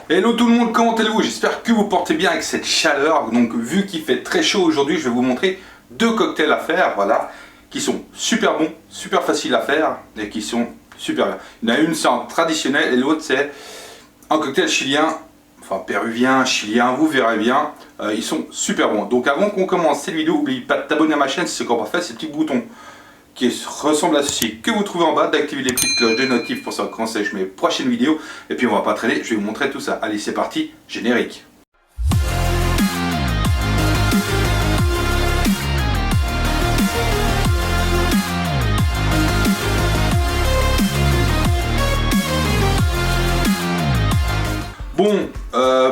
Hello tout le monde, comment allez-vous? J'espère que vous portez bien avec cette chaleur. Donc vu qu'il fait très chaud aujourd'hui, je vais vous montrer deux cocktails à faire, voilà, qui sont super bons, super faciles à faire et qui sont super bien. Il y en a une c'est en traditionnel et l'autre c'est un cocktail chilien, enfin péruvien, chilien, vous verrez bien. Ils sont super bons. Donc avant qu'on commence cette vidéo, n'oubliez pas de t'abonner à ma chaîne si c'est encore pas fait, ces petits boutons qui ressemble à ceci que vous trouvez en bas, d'activer les petites cloches de notif pour savoir quand c'est que je mets les prochaines vidéos. Et puis on va pas traîner, je vais vous montrer tout ça. Allez, c'est parti, générique. Bon,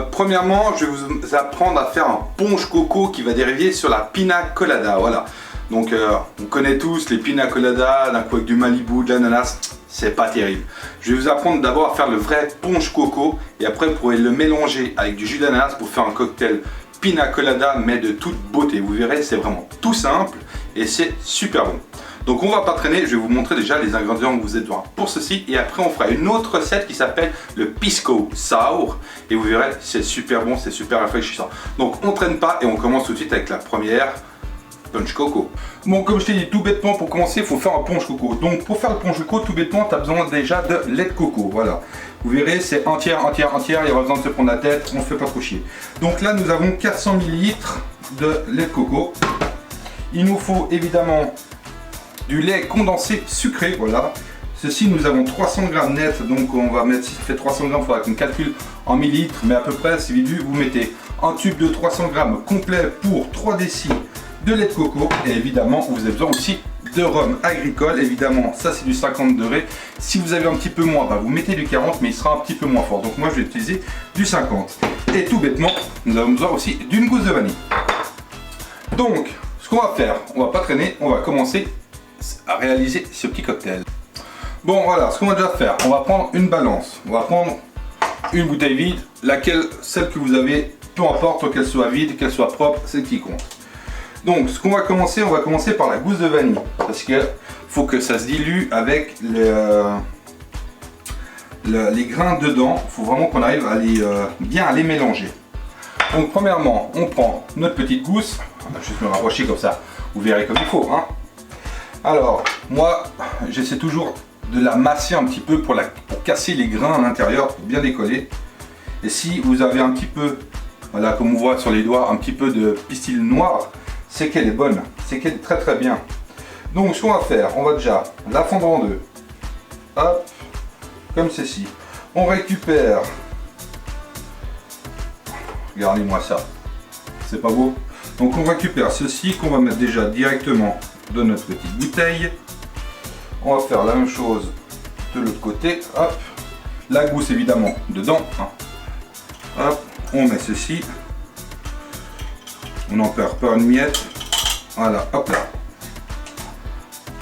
premièrement, je vais vous apprendre à faire un punch coco qui va dériver sur la pina colada, voilà. Donc on connaît tous les pina colada, d'un coup avec du Malibu, de l'ananas, c'est pas terrible. Je vais vous apprendre d'abord à faire le vrai punch coco et après vous pourrez le mélanger avec du jus d'ananas pour faire un cocktail pina colada mais de toute beauté. Vous verrez, c'est vraiment tout simple et c'est super bon. Donc on va pas traîner, je vais vous montrer déjà les ingrédients que vous êtes besoin pour ceci et après on fera une autre recette qui s'appelle le pisco sour et vous verrez, c'est super bon, c'est super rafraîchissant. Donc on traîne pas et on commence tout de suite avec la première punch coco. Bon, comme je t'ai dit, tout bêtement pour commencer, il faut faire un punch coco. Donc pour faire le punch coco, tout bêtement, tu as besoin déjà de lait de coco. Voilà. Vous verrez, c'est entière, il n'y a pas besoin de se prendre la tête, on ne fait pas trop chier. Donc là, nous avons 400 ml de lait de coco. Il nous faut évidemment du lait condensé sucré, voilà. Ceci, nous avons 300 g net, donc on va mettre, si ça fait 300 g, il faudra qu'on calcule en millilitres, mais à peu près, c'est vite vu, vous mettez un tube de 300 g complet pour 3 décis de lait de coco et évidemment vous avez besoin aussi de rhum agricole. Évidemment ça c'est du 50 degrés, si vous avez un petit peu moins vous mettez du 40 mais il sera un petit peu moins fort, donc moi je vais utiliser du 50 et tout bêtement nous avons besoin aussi d'une gousse de vanille. Donc ce qu'on va faire, on va pas traîner, on va commencer à réaliser ce petit cocktail. Bon voilà, ce qu'on va déjà faire, on va prendre une balance, on va prendre une bouteille vide, celle que vous avez, peu importe qu'elle soit vide, qu'elle soit propre, c'est ce qui compte. Donc ce qu'on va commencer, on va commencer par la gousse de vanille parce que faut que ça se dilue avec les grains dedans. Il faut vraiment qu'on arrive à bien à les mélanger. Donc premièrement, on prend notre petite gousse. On va juste me rapprocher comme ça, vous verrez comme il faut. Hein. Alors moi, j'essaie toujours de la masser un petit peu pour casser les grains à l'intérieur, pour bien les coller. Et si vous avez un petit peu, voilà, comme on voit sur les doigts, un petit peu de pistil noir, c'est qu'elle est bonne, c'est qu'elle est très très bien. Donc ce qu'on va faire, on va déjà la fendre en deux. Hop, comme ceci. On récupère, regardez-moi ça, c'est pas beau? Donc on récupère ceci qu'on va mettre déjà directement dans notre petite bouteille. On va faire la même chose de l'autre côté. Hop, la gousse évidemment dedans. Hop, on met ceci. On n'en perd pas une miette. Voilà, hop là.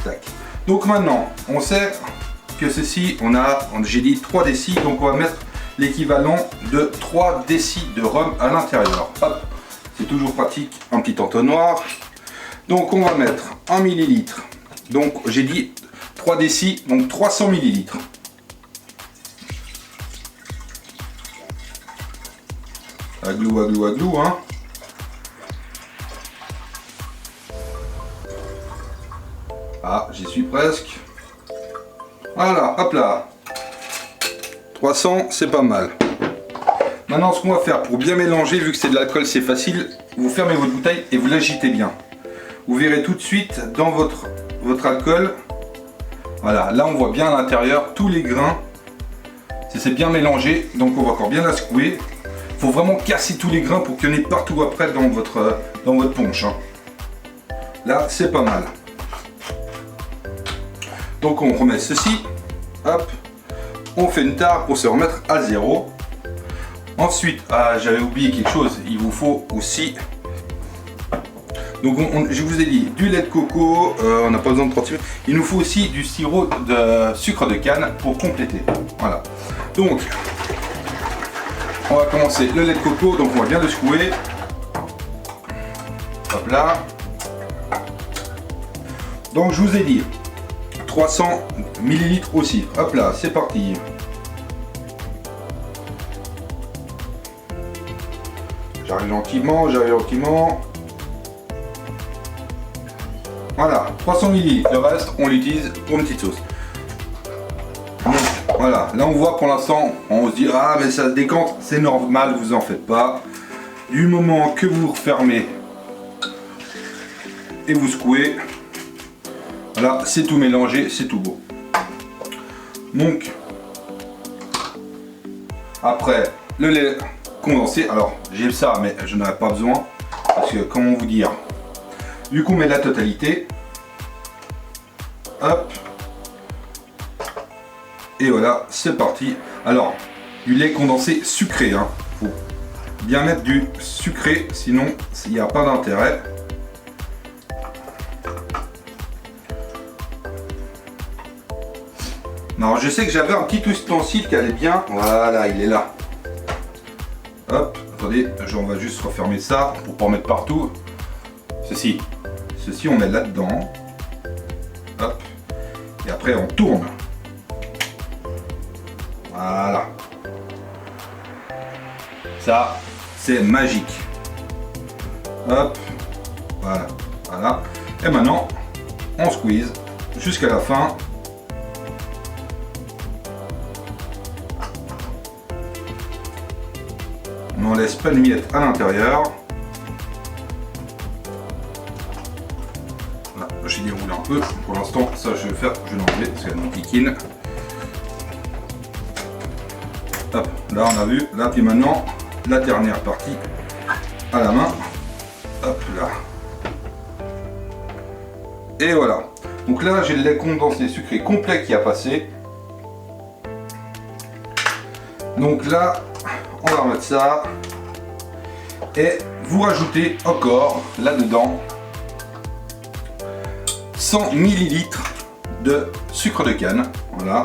Tac. Donc maintenant, on sait que ceci, j'ai dit 3 décis, donc on va mettre l'équivalent de 3 décis de rhum à l'intérieur. Hop, c'est toujours pratique, un petit entonnoir. Donc on va mettre 1 millilitre. Donc j'ai dit 3 décis, donc 300 millilitres. Aglou, aglou, aglou, hein. Ah, j'y suis presque. Voilà, hop là. 300, c'est pas mal. Maintenant, ce qu'on va faire pour bien mélanger, vu que c'est de l'alcool, c'est facile, vous fermez votre bouteille et vous l'agitez bien. Vous verrez tout de suite dans votre alcool, voilà, là on voit bien à l'intérieur tous les grains. C'est bien mélangé, donc on va encore bien la secouer. Il faut vraiment casser tous les grains pour qu'il y en ait partout après dans votre punch. Hein. Là, c'est pas mal. Donc on remet ceci, hop, on fait une tare pour se remettre à zéro. Ensuite, j'avais oublié quelque chose, il vous faut aussi, donc je vous ai dit du lait de coco, on n'a pas besoin de 30 minutes. Il nous faut aussi du sirop de sucre de canne pour compléter. Voilà. Donc, on va commencer le lait de coco, donc on va bien le secouer. Hop là. Donc je vous ai dit 300 ml aussi. Hop là, c'est parti. J'arrive gentiment, j'arrive gentiment. Voilà, 300 ml. Le reste, on l'utilise pour une petite sauce. Donc, voilà, là on voit pour l'instant, on se dit ah mais ça se décante, c'est normal, vous en faites pas. Du moment que vous refermez et vous secouez, voilà, c'est tout mélangé, c'est tout beau. Donc, après, le lait condensé, alors j'ai ça, mais je n'en ai pas besoin, parce que comment vous dire, du coup on met la totalité, hop, et voilà, c'est parti. Alors, du lait condensé sucré, hein. Faut bien mettre du sucré, sinon il n'y a pas d'intérêt. Alors je sais que j'avais un petit ustensile qui allait bien, voilà, il est là. Hop, attendez, on va juste refermer ça pour pas en mettre partout. Ceci on met là-dedans. Hop, et après on tourne. Voilà. Ça, c'est magique. Hop, voilà, voilà. Et maintenant, on squeeze jusqu'à la fin. On n'en laisse pas de miettes à l'intérieur. Voilà, j'ai déroulé un peu. Pour l'instant, ça je vais faire, je vais l'enlever parce qu'elle m'enquiquine. Hop, là on a vu. Là, puis maintenant, la dernière partie à la main. Hop là. Et voilà. Donc là, j'ai le lait condensé sucré complet qui a passé. Donc là, on va remettre ça. Et vous rajoutez encore là-dedans 100 ml de sucre de canne. Voilà.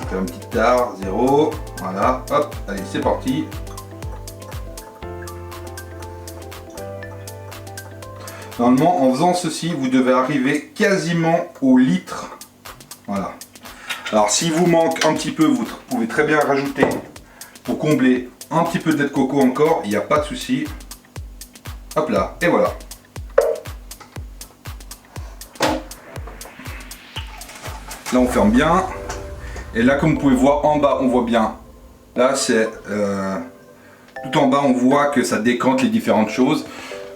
On fait un petit tard, 0. Voilà. Hop, allez, c'est parti. Normalement, en faisant ceci, vous devez arriver quasiment au litre. Voilà. Alors, s'il vous manque un petit peu, vous pouvez très bien rajouter pour combler un petit peu de lait de coco encore. Il n'y a pas de souci. Hop là, et voilà. Là, on ferme bien. Et là, comme vous pouvez voir, en bas, on voit bien. Là, c'est tout en bas, on voit que ça décante les différentes choses,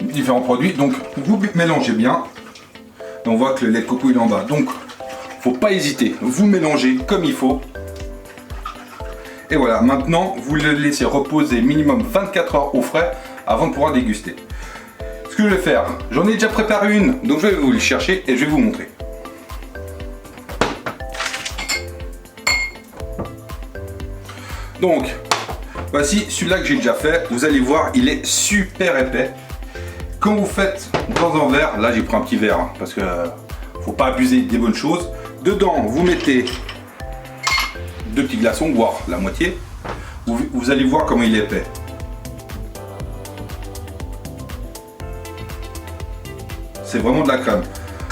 différents produits. Donc, vous mélangez bien. Et on voit que le lait de coco il est en bas. Donc, faut pas hésiter. Vous mélangez comme il faut. Et voilà. Maintenant, vous le laissez reposer minimum 24 heures au frais avant de pouvoir déguster. Ce que je vais faire, j'en ai déjà préparé une, donc je vais vous le chercher et je vais vous montrer. Donc, voici celui-là que j'ai déjà fait. Vous allez voir, il est super épais. Quand vous faites dans un verre, là j'ai pris un petit verre hein, parce que faut pas abuser des bonnes choses. Dedans, vous mettez 2 petits glaçons, voire la moitié. Vous allez voir comment il est épais. C'est vraiment de la crème.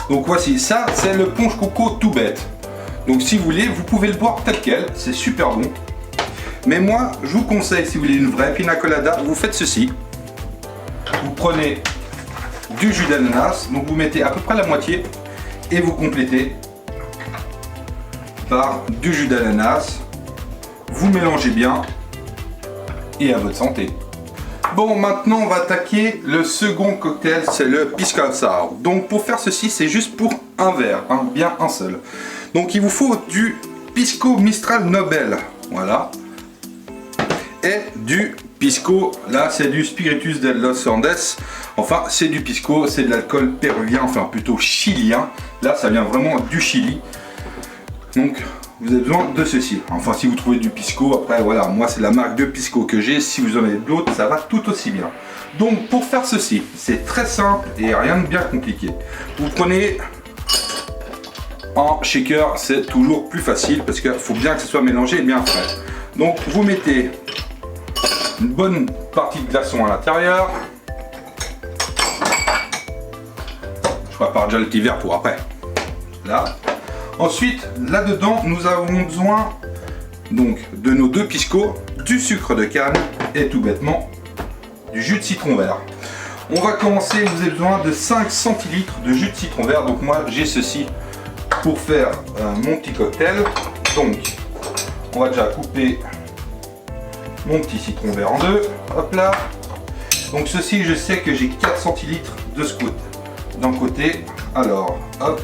Donc voici, ça c'est le punch coco tout bête. Donc si vous voulez, vous pouvez le boire tel quel, c'est super bon. Mais moi, je vous conseille, si vous voulez une vraie pina colada, vous faites ceci. Vous prenez du jus d'ananas, donc vous mettez à peu près la moitié et vous complétez par du jus d'ananas. Vous mélangez bien et à votre santé. Bon, maintenant on va attaquer le second cocktail, c'est le pisco sour. Donc pour faire ceci, c'est juste pour un verre, hein, bien un seul. Donc il vous faut du pisco Mistral Nobel, voilà. Et du pisco, là c'est du Spiritus de los Andes. Enfin c'est du pisco, c'est de l'alcool péruvien, enfin plutôt chilien. Là ça vient vraiment du Chili. Donc vous avez besoin de ceci. Enfin si vous trouvez du pisco, après voilà, moi c'est la marque de pisco que j'ai. Si vous en avez d'autres, ça va tout aussi bien. Donc pour faire ceci, c'est très simple et rien de bien compliqué. Vous prenez en shaker, c'est toujours plus facile parce qu'il faut bien que ce soit mélangé et bien frais. Donc vous mettez une bonne partie de glaçon à l'intérieur. Je prépare déjà le petit verre pour après. Là. Ensuite, là-dedans, nous avons besoin donc de nos 2 piscos, du sucre de canne et tout bêtement du jus de citron vert. On va commencer, vous avez besoin de 5 centilitres de jus de citron vert. Donc moi j'ai ceci pour faire mon petit cocktail. Donc on va déjà couper mon petit citron vert en deux. Hop là. Donc ceci, je sais que j'ai 4 centilitres de ce côté. D'un côté, alors hop.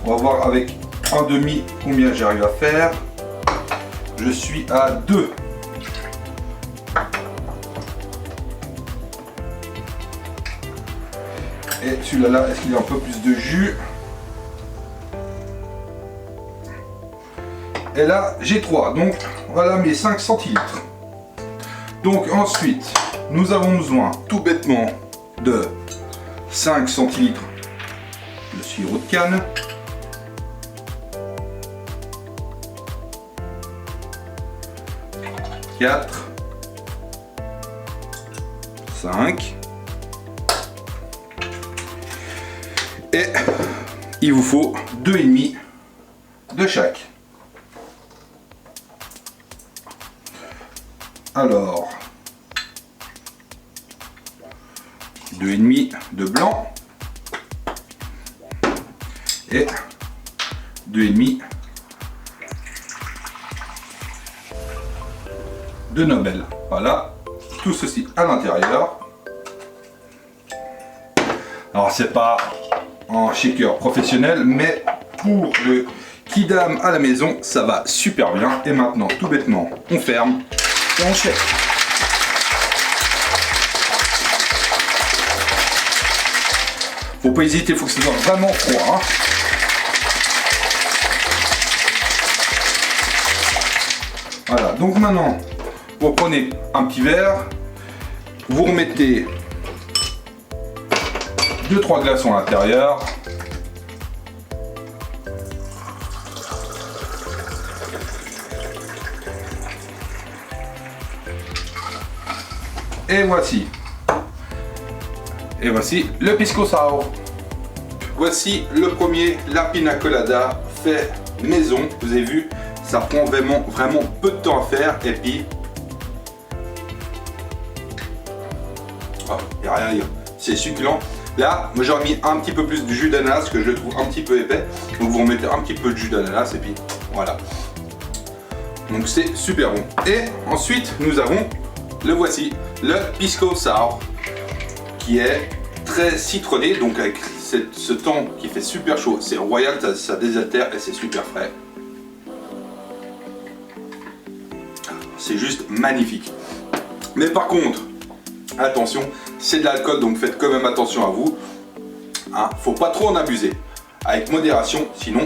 On va voir avec un demi combien j'arrive à faire. Je suis à 2. Et celui-là, là, est-ce qu'il y a un peu plus de jus? Et là, j'ai 3. Donc, voilà mes 5 centilitres. Donc, ensuite, nous avons besoin, tout bêtement, de 5 centilitres de sirop de canne. « 4, 5, et il vous faut 2,5 de chaque. Alors, 2,5 de blanc et 2,5 de Nobel. Voilà, tout ceci à l'intérieur. Alors c'est pas un shaker professionnel, mais pour le kidam à la maison, ça va super bien. Et maintenant, tout bêtement, on ferme et on shake. Faut pas hésiter, faut que ce soit vraiment froid. Hein. Voilà, donc maintenant, vous prenez un petit verre, vous remettez 2-3 glaçons à l'intérieur. Et voici. Et voici le pisco sour. Voici le premier, la pina colada fait maison. Vous avez vu, ça prend vraiment peu de temps à faire. Et puis, oh, y a rien à dire. C'est succulent. Là, moi j'aurais mis un petit peu plus de jus d'ananas que je le trouve un petit peu épais. Donc vous remettez un petit peu de jus d'ananas et puis voilà. Donc c'est super bon. Et ensuite nous avons, le voici, le pisco sour, qui est très citronné. Donc avec ce temps qui fait super chaud, c'est royal, ça désaltère et c'est super frais. C'est juste magnifique. Mais par contre, attention, c'est de l'alcool, donc faites quand même attention à vous. Hein, faut pas trop en abuser. Avec modération, sinon,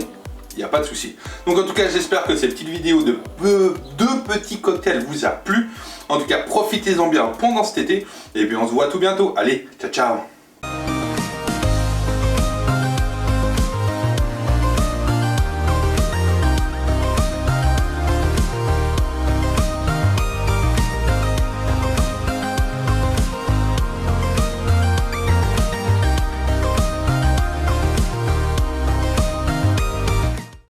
il n'y a pas de souci. Donc en tout cas, j'espère que cette petite vidéo de deux petits cocktails vous a plu. En tout cas, profitez-en bien pendant cet été. Et puis on se voit tout bientôt. Allez, ciao ciao.